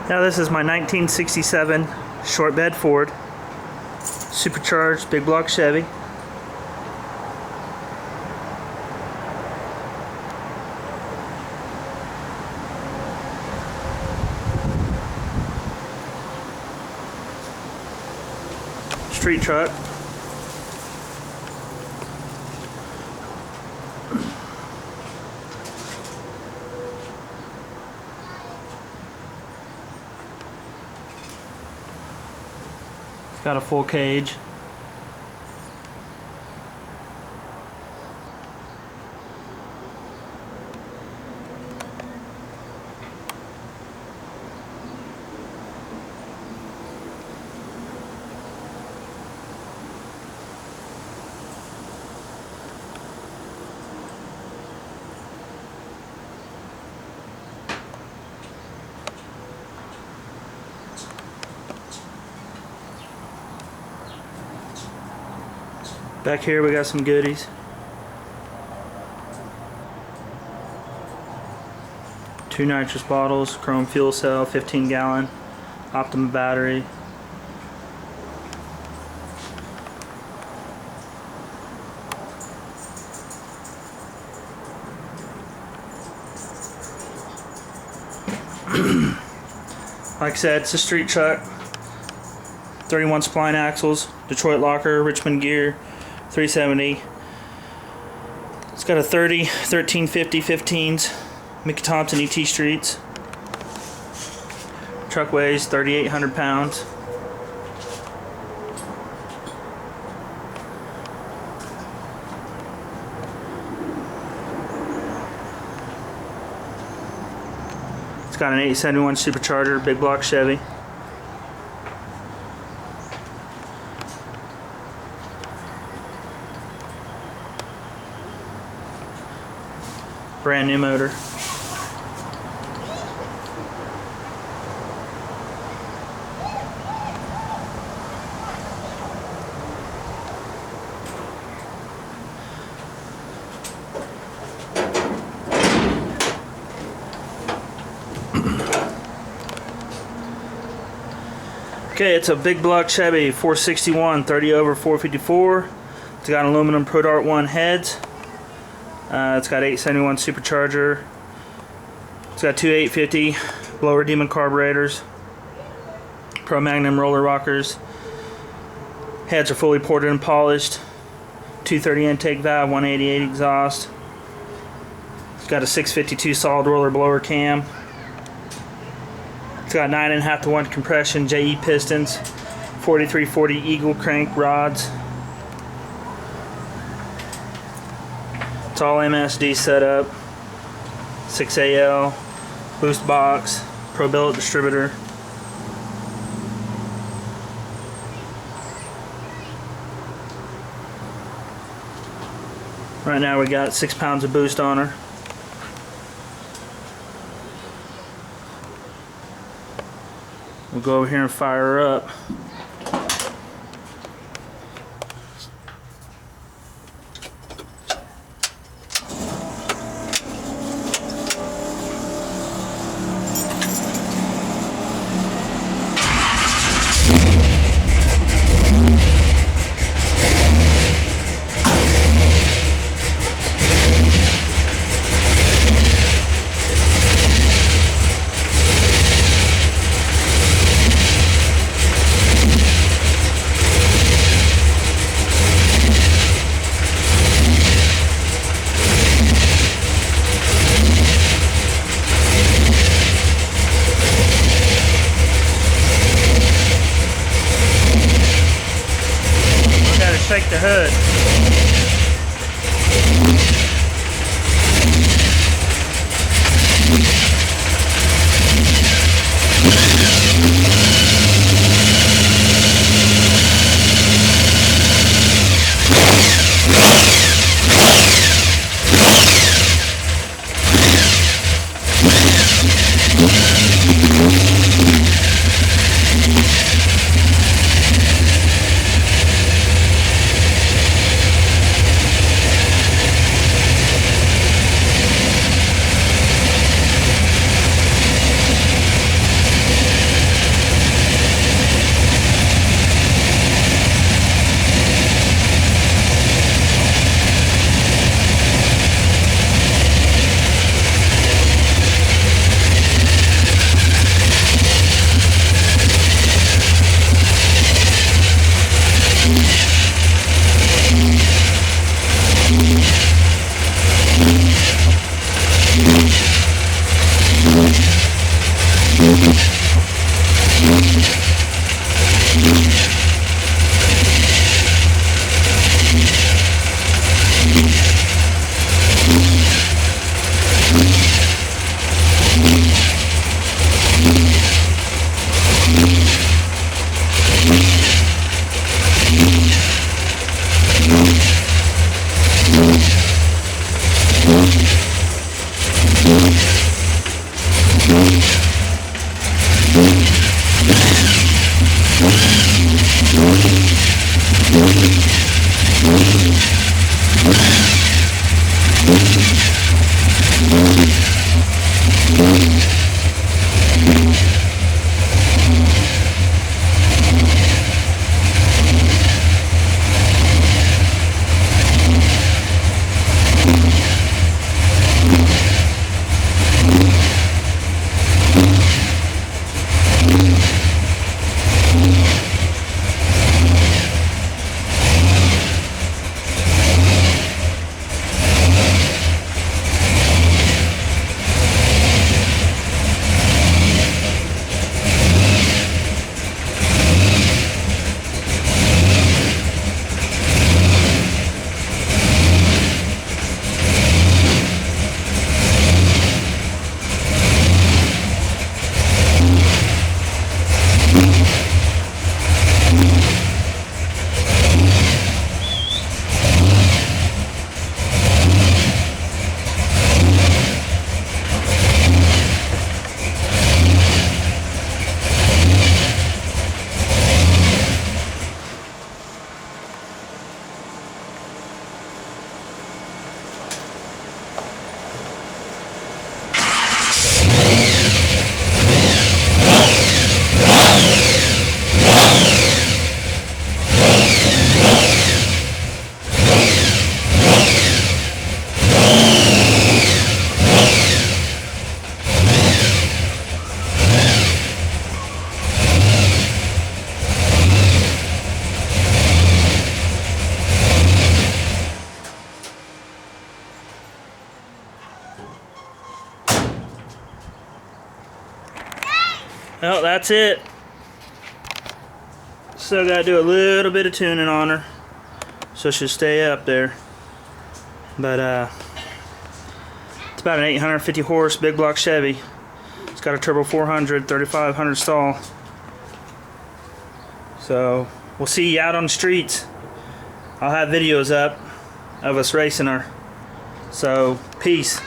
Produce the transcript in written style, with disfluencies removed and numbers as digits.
Now this is my 1967 short bed Ford, supercharged big block Chevy. Street truck. It's got a full cage. Back here we got some goodies. Two nitrous bottles, chrome fuel cell, 15-gallon, Optima battery. Like I said, it's a street truck. 31 spline axles, Detroit locker, Richmond gear, 370. It's got a 30, 1350 15s, Mickey Thompson ET Streets. Truck weighs 3,800 pounds. It's got an 871 supercharger, big block Chevy. Brand new motor. Okay, it's a big block Chevy 461 30 over 454. It's got aluminum Pro Dart 1 heads. It's got 871 supercharger. It's got two 850 blower demon carburetors. Pro Magnum roller rockers. Heads are fully ported and polished. 230 intake valve, 188 exhaust. It's got a 652 solid roller blower cam. It's got 9.5 to 1 compression JE pistons, 4340 Eagle crank rods. It's all MSD setup, 6AL, boost box, Pro billet distributor. Right now we got 6 pounds of boost on her. We'll go over here and fire her up. Shake the hood. Well, that's it. Still gotta do a little bit of tuning on her, so she'll stay up there. But it's about an 850 horse big block Chevy. It's got a turbo 400, 3500 stall. So we'll see you out on the streets. I'll have videos up of us racing her. So peace.